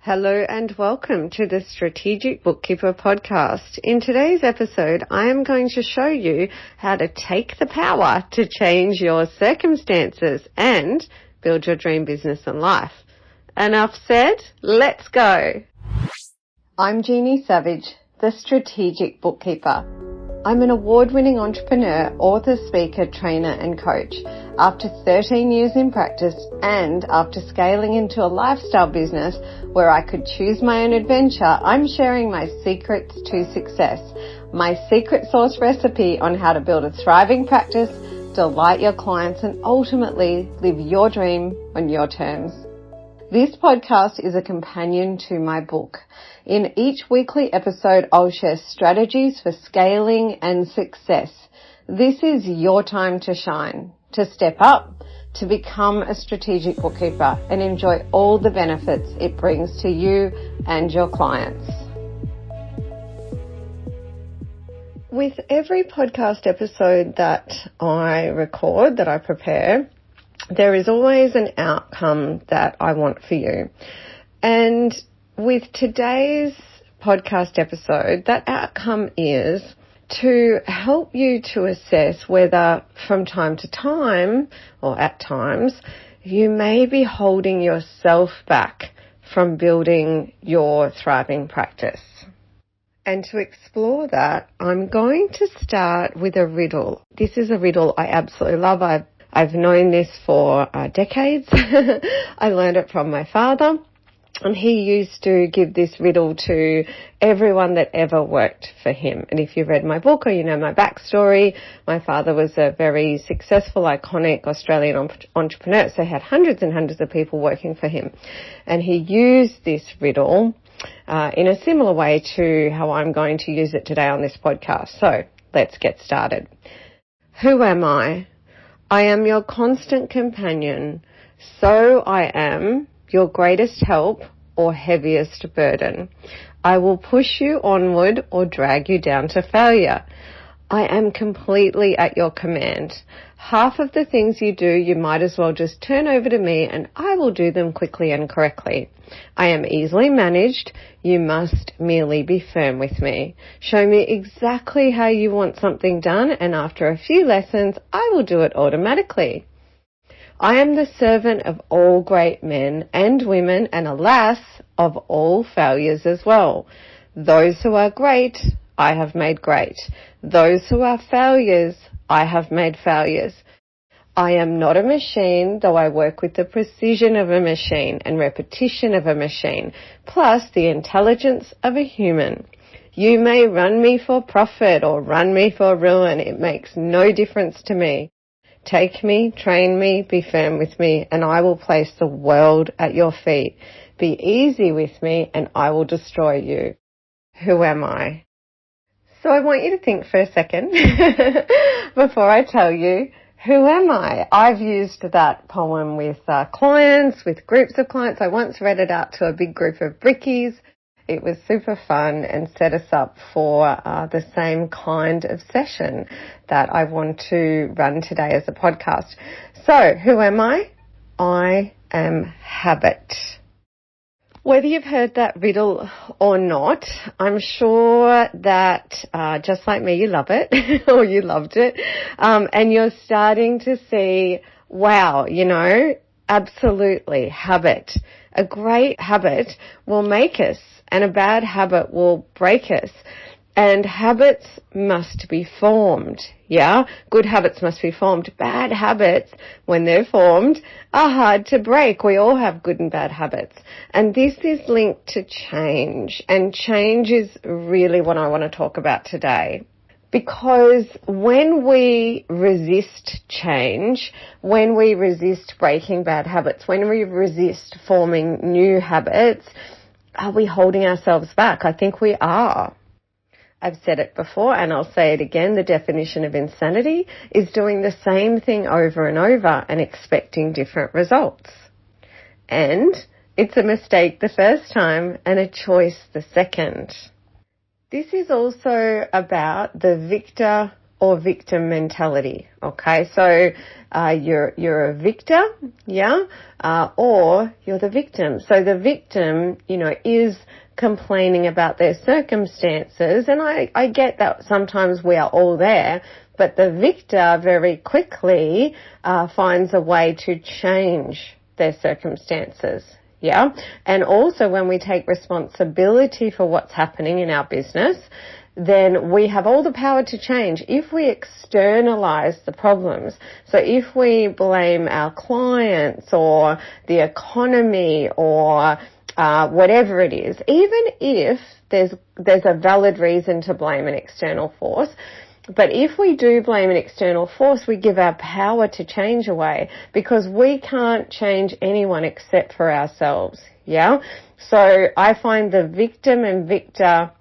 Hello and welcome to the Strategic Bookkeeper podcast. In today's episode, I am going to show you how to take the power to change your circumstances and build your dream business and life. Enough said, let's go. I'm Jeannie Savage, the Strategic Bookkeeper. I'm an award-winning entrepreneur, author, speaker, trainer and coach. After 13 years in practice and after scaling into a lifestyle business where I could choose my own adventure, I'm sharing my secrets to success, my secret sauce recipe on how to build a thriving practice, delight your clients and ultimately live your dream on your terms. This podcast is a companion to my book. In each weekly episode, I'll share strategies for scaling and success. This is your time to shine, to step up, to become a strategic bookkeeper and enjoy all the benefits it brings to you and your clients. With every podcast episode that I record, that I prepare, there is always an outcome that I want for you. And with today's podcast episode, that outcome is to help you to assess whether from time to time or at times you may be holding yourself back from building your thriving practice. And to explore that, I'm going to start with a riddle. This is a riddle I absolutely love. I've known this for decades. I learned it from my father, and he used to give this riddle to everyone that ever worked for him. And if you've read my book or you know my backstory, my father was a very successful, iconic Australian entrepreneur, so he had hundreds and hundreds of people working for him. And he used this riddle in a similar way to how I'm going to use it today on this podcast. So let's get started. Who am I? I am your constant companion, so I am your greatest help or heaviest burden. I will push you onward or drag you down to failure. I am completely at your command. Half of the things you do, you might as well just turn over to me and I will do them quickly and correctly. I am easily managed. You must merely be firm with me. Show me exactly how you want something done and after a few lessons, I will do it automatically. I am the servant of all great men and women and alas, of all failures as well. Those who are great, I have made great. Those who are failures, I have made failures. I am not a machine, though I work with the precision of a machine and repetition of a machine, plus the intelligence of a human. You may run me for profit or run me for ruin. It makes no difference to me. Take me, train me, be firm with me, and I will place the world at your feet. Be easy with me, and I will destroy you. Who am I? So I want you to think for a second before I tell you, who am I? I've used that poem with clients, with groups of clients. I once read it out to a big group of brickies. It was super fun and set us up for the same kind of session that I want to run today as a podcast. So, who am I? I am habit. Whether you've heard that riddle or not, I'm sure that just like me, you love it or you loved it. And you're starting to see, wow, absolutely habit. A great habit will make us and a bad habit will break us. And habits must be formed, yeah? Good habits must be formed. Bad habits, when they're formed, are hard to break. We all have good and bad habits. And this is linked to change. And change is really what I want to talk about today. Because when we resist change, when we resist breaking bad habits, when we resist forming new habits, are we holding ourselves back? I think we are. I've said it before and I'll say it again. The definition of insanity is doing the same thing over and over and expecting different results. And it's a mistake the first time and a choice the second. This is also about the victor or victim mentality. Okay, so you're a victor, yeah, or you're the victim. So the victim, is complaining about their circumstances, and I get that sometimes we are all there, but the victor very quickly finds a way to change their circumstances. Yeah. And also when we take responsibility for what's happening in our business, then we have all the power to change if we externalize the problems. So if we blame our clients or the economy or whatever it is, even if there's a valid reason to blame an external force, but if we do blame an external force, we give our power to change away, because we can't change anyone except for ourselves. Yeah. So I find the victim and victor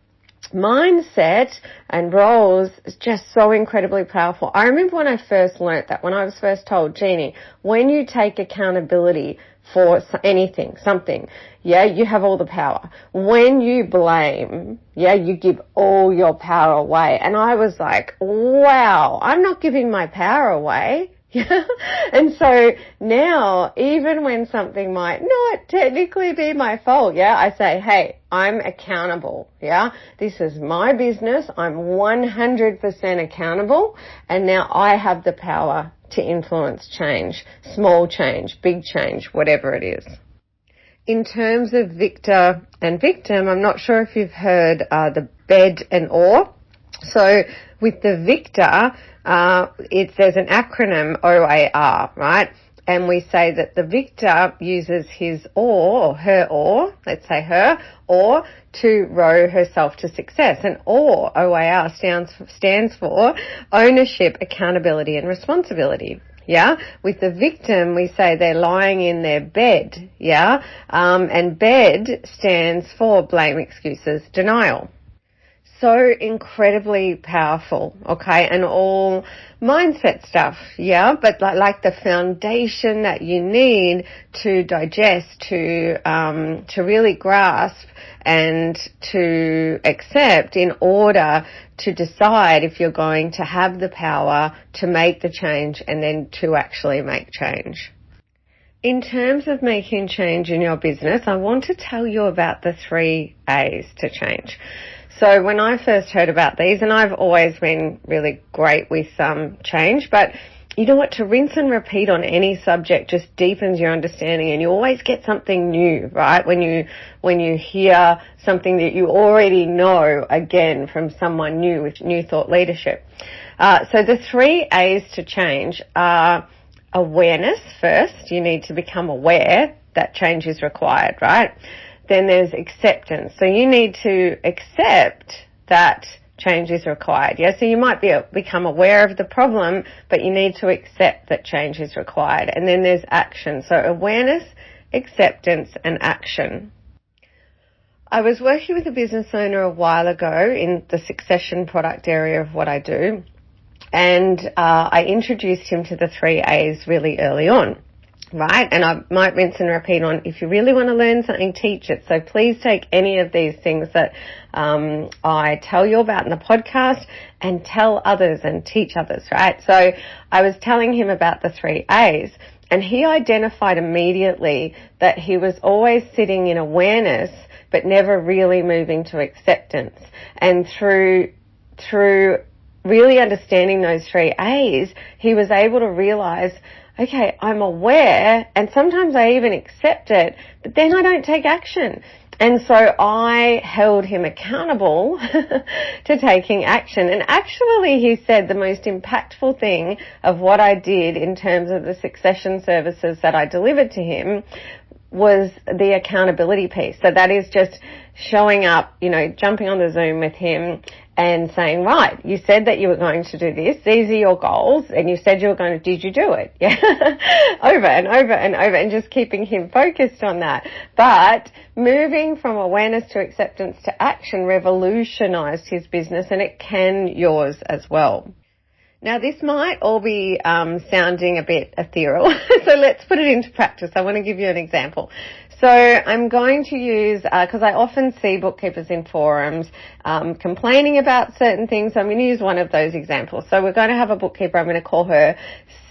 mindset and roles is just so incredibly powerful. I remember when I first learnt that, when I was first told, Jeannie, when you take accountability for anything, something, yeah, you have all the power. When you blame, yeah, you give all your power away. And I was like, wow, I'm not giving my power away. Yeah. And so now, even when something might not technically be my fault, yeah, I say, hey, I'm accountable. Yeah. This is my business. I'm 100% accountable. And now I have the power to influence change, small change, big change, whatever it is. In terms of victor and victim, I'm not sure if you've heard the bed and or. So with the victor, there's an acronym OAR, right? And we say that the victor uses his or her or, let's say her, or to row herself to success. And OAR stands for ownership, accountability and responsibility. Yeah. With the victim, we say they're lying in their bed. Yeah. And bed stands for blame, excuses, denial. So incredibly powerful, okay, and all mindset stuff, yeah, but like the foundation that you need to digest, to really grasp and to accept in order to decide if you're going to have the power to make the change and then to actually make change. In terms of making change in your business, I want to tell you about the 3 A's to change. So when I first heard about these, and I've always been really great with change, but you know what, to rinse and repeat on any subject just deepens your understanding, and you always get something new, right? When you hear something that you already know again from someone new with new thought leadership. So the 3 A's to change are awareness first. You need to become aware that change is required, right? Then there's acceptance. So you need to accept that change is required. Yeah, so you might become aware of the problem, but you need to accept that change is required. And then there's action. So awareness, acceptance, and action. I was working with a business owner a while ago in the succession product area of what I do, and I introduced him to the 3 A's really early on. Right, and I might rinse and repeat on, if you really want to learn something, teach it. So please take any of these things that I tell you about in the podcast and tell others and teach others, right? So I was telling him about the 3 A's, and he identified immediately that he was always sitting in awareness but never really moving to acceptance. And through really understanding those 3 A's, he was able to realize, okay, I'm aware, and sometimes I even accept it, but then I don't take action. And so I held him accountable to taking action. And actually, he said the most impactful thing of what I did in terms of the succession services that I delivered to him was the accountability piece. So that is just showing up, jumping on the Zoom with him and saying, right, you said that you were going to do this. These are your goals. And you said you were going to, did you do it? Yeah. Over and over and over, and just keeping him focused on that. But moving from awareness to acceptance to action revolutionized his business, and it can yours as well. Now, this might all be sounding a bit ethereal, so let's put it into practice. I want to give you an example. So I'm going to use, because I often see bookkeepers in forums complaining about certain things. So I'm going to use one of those examples. So we're going to have a bookkeeper. I'm going to call her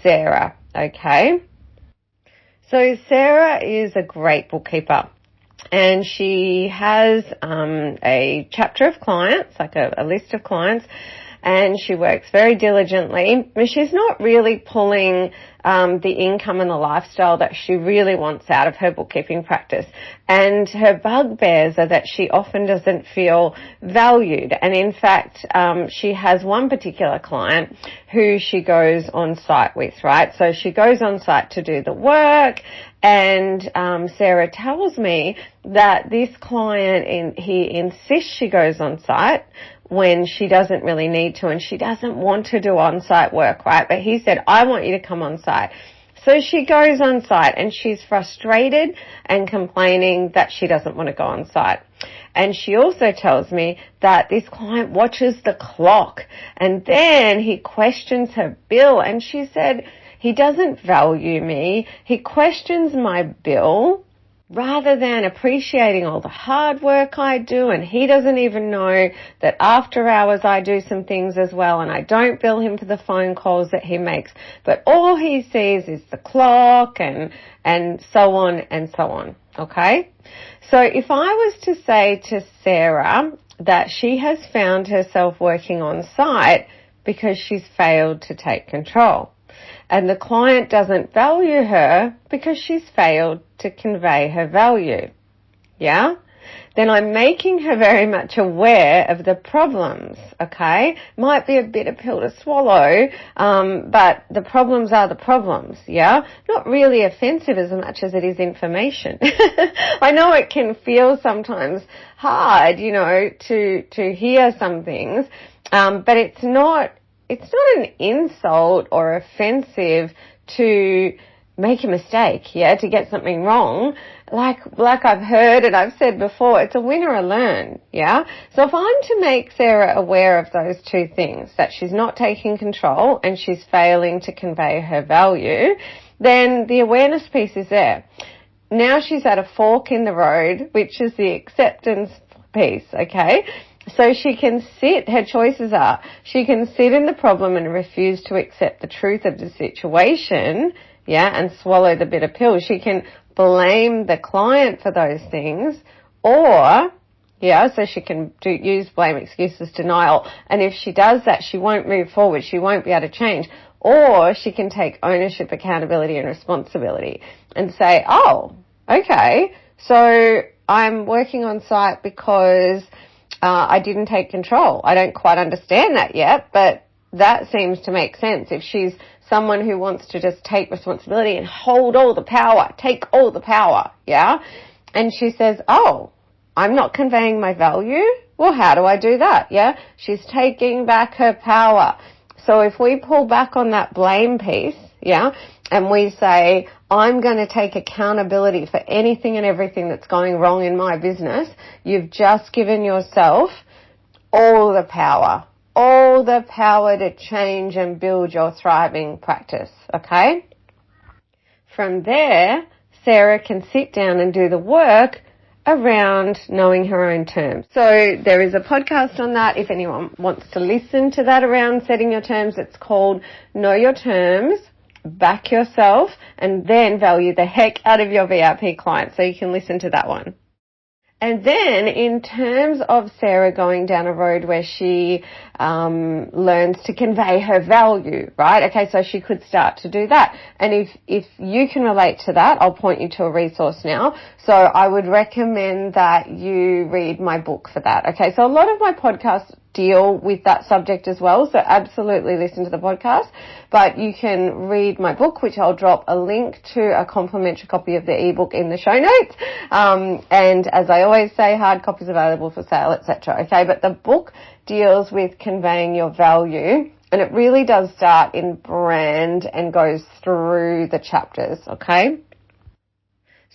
Sarah. Okay. So Sarah is a great bookkeeper. And she has a chapter of clients, like a list of clients, and she works very diligently. But she's not really pulling the income and the lifestyle that she really wants out of her bookkeeping practice. And her bugbears are that she often doesn't feel valued. And in fact, she has one particular client who she goes on site with, right? So she goes on site to do the work, and Sarah tells me that this client, he insists she goes on site when she doesn't really need to, and she doesn't want to do on-site work, right? But he said, I want you to come on site. So she goes on site, and she's frustrated and complaining that she doesn't want to go on site. And she also tells me that this client watches the clock, and then he questions her bill, and she said, he doesn't value me. He questions my bill rather than appreciating all the hard work I do, and he doesn't even know that after hours I do some things as well, and I don't bill him for the phone calls that he makes, but all he sees is the clock and so on and so on, okay? So if I was to say to Sarah that she has found herself working on site because she's failed to take control, and the client doesn't value her because she's failed to convey her value, yeah? Then I'm making her very much aware of the problems, okay? Might be a bitter pill to swallow, but the problems are the problems, yeah? Not really offensive as much as it is information. I know it can feel sometimes hard, to hear some things, but it's not an insult or offensive to make a mistake, yeah, to get something wrong. Like I've heard and I've said before, it's a win or a learn, yeah? So if I'm to make Sarah aware of those two things, that she's not taking control and she's failing to convey her value, then the awareness piece is there. Now she's at a fork in the road, which is the acceptance piece, okay? So she can her choices are, she can sit in the problem and refuse to accept the truth of the situation, yeah, and swallow the bitter pill. She can blame the client for those things, or, yeah, so she can use blame, excuses, denial, and if she does that, she won't move forward, she won't be able to change. Or she can take ownership, accountability, and responsibility and say, oh, okay, so I'm working on site because I didn't take control. I don't quite understand that yet, but that seems to make sense. If she's someone who wants to just take responsibility and hold all the power, take all the power, yeah? And she says, oh, I'm not conveying my value? Well, how do I do that, yeah? She's taking back her power. So if we pull back on that blame piece, yeah, and we say, I'm going to take accountability for anything and everything that's going wrong in my business, you've just given yourself all the power to change and build your thriving practice, okay? From there, Sarah can sit down and do the work around knowing her own terms. So there is a podcast on that if anyone wants to listen to that around setting your terms. It's called Know Your Terms, Back Yourself, and then Value the Heck out of your VIP clients. So you can listen to that one. And then in terms of Sarah going down a road where she learns to convey her value, right? Okay, so she could start to do that. And if you can relate to that, I'll point you to a resource now. So I would recommend that you read my book for that. Okay, so a lot of my podcasts deal with that subject as well, so absolutely listen to the podcast, but you can read my book, which I'll drop a link to a complimentary copy of the ebook in the show notes, and as I always say, hard copies available for sale, etc. Okay, but the book deals with conveying your value, and it really does start in brand and goes through the chapters, okay?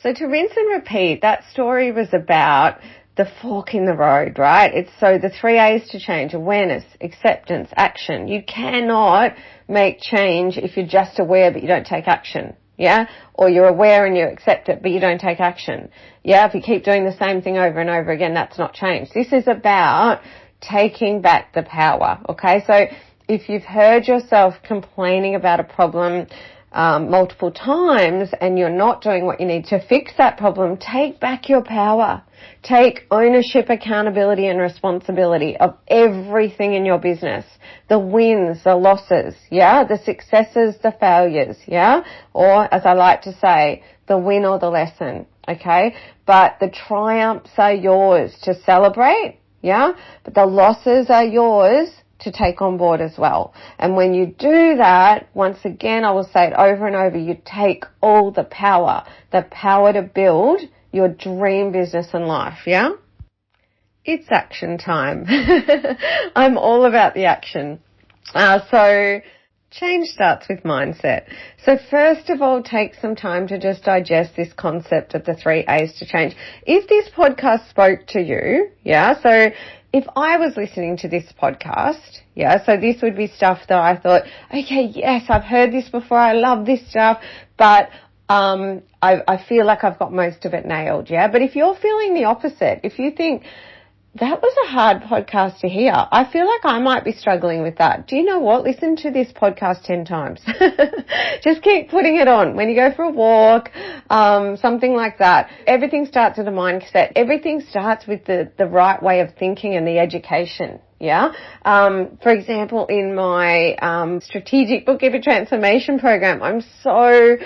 So to rinse and repeat, that story was about the fork in the road, right? It's so the 3 A's to change: awareness, acceptance, action. You cannot make change if you're just aware but you don't take action, Yeah. Or you're aware and you accept it, but you don't take action. Yeah. If you keep doing the same thing over and over again, that's not change. This is about taking back the power. Okay. So if you've heard yourself complaining about a problem multiple times and you're not doing what you need to fix that problem, take back your power. Take ownership, accountability and responsibility of everything in your business. The wins, the losses, yeah, the successes, the failures, yeah, or as I like to say, the win or the lesson, okay? But the triumphs are yours to celebrate, yeah, but the losses are yours to take on board as well. And when you do that, once again, I will say it over and over, you take all the power to build your dream business and life, yeah? It's action time. I'm all about the action. So change starts with mindset. So first of all, take some time to just digest this concept of the 3 A's to change. If this podcast spoke to you, yeah, so if I was listening to this podcast, yeah, so this would be stuff that I thought, okay, yes, I've heard this before, I love this stuff, but I feel like I've got most of it nailed, yeah? But if you're feeling the opposite, if you think, that was a hard podcast to hear, I feel like I might be struggling with that. Do you know what? Listen to this podcast 10 times. Just keep putting it on. When you go for a walk, something like that. Everything starts with a mindset. Everything starts with the right way of thinking and the education. Yeah. For example, in my strategic bookkeeper transformation program, I'm so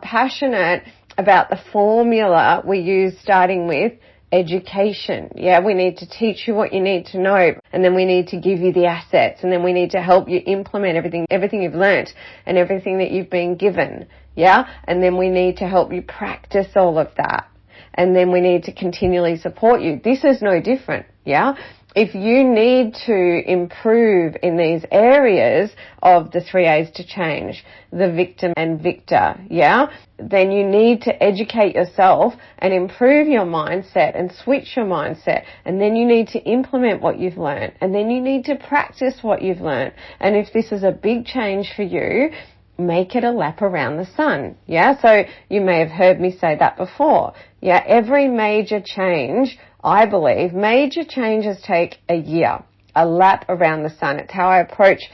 passionate about the formula we use, starting with education. Yeah, we need to teach you what you need to know, and then we need to give you the assets, and then we need to help you implement everything you've learnt and everything that you've been given. Yeah, and then we need to help you practice all of that, and then we need to continually support you. This is no different. Yeah. If you need to improve in these areas of the 3 A's to change, the victim and victor, yeah, then you need to educate yourself and improve your mindset and switch your mindset. And then you need to implement what you've learned. And then you need to practice what you've learned. And if this is a big change for you, make it a lap around the sun. Yeah. So you may have heard me say that before. Yeah. Every major change, I believe, major changes take a year, a lap around the sun. It's how I approach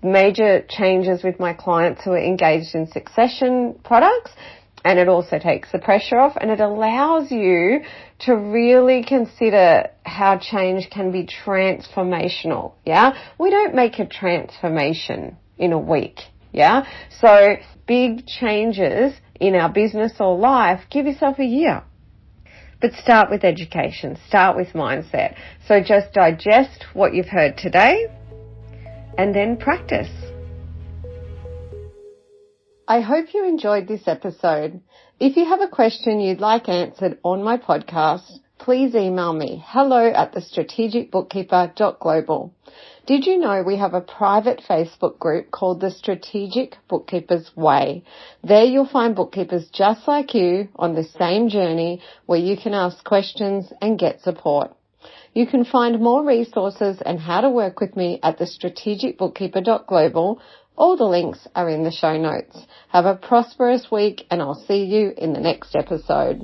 major changes with my clients who are engaged in succession products. And it also takes the pressure off, and it allows you to really consider how change can be transformational. Yeah. We don't make a transformation in a week. Yeah. So big changes in our business or life, give yourself a year. But start with education, start with mindset. So just digest what you've heard today and then practice. I hope you enjoyed this episode. If you have a question you'd like answered on my podcast, please email me, hello@thestrategicbookkeeper.global. Did you know we have a private Facebook group called The Strategic Bookkeeper's Way? There you'll find bookkeepers just like you on the same journey where you can ask questions and get support. You can find more resources and how to work with me at thestrategicbookkeeper.global. All the links are in the show notes. Have a prosperous week, and I'll see you in the next episode.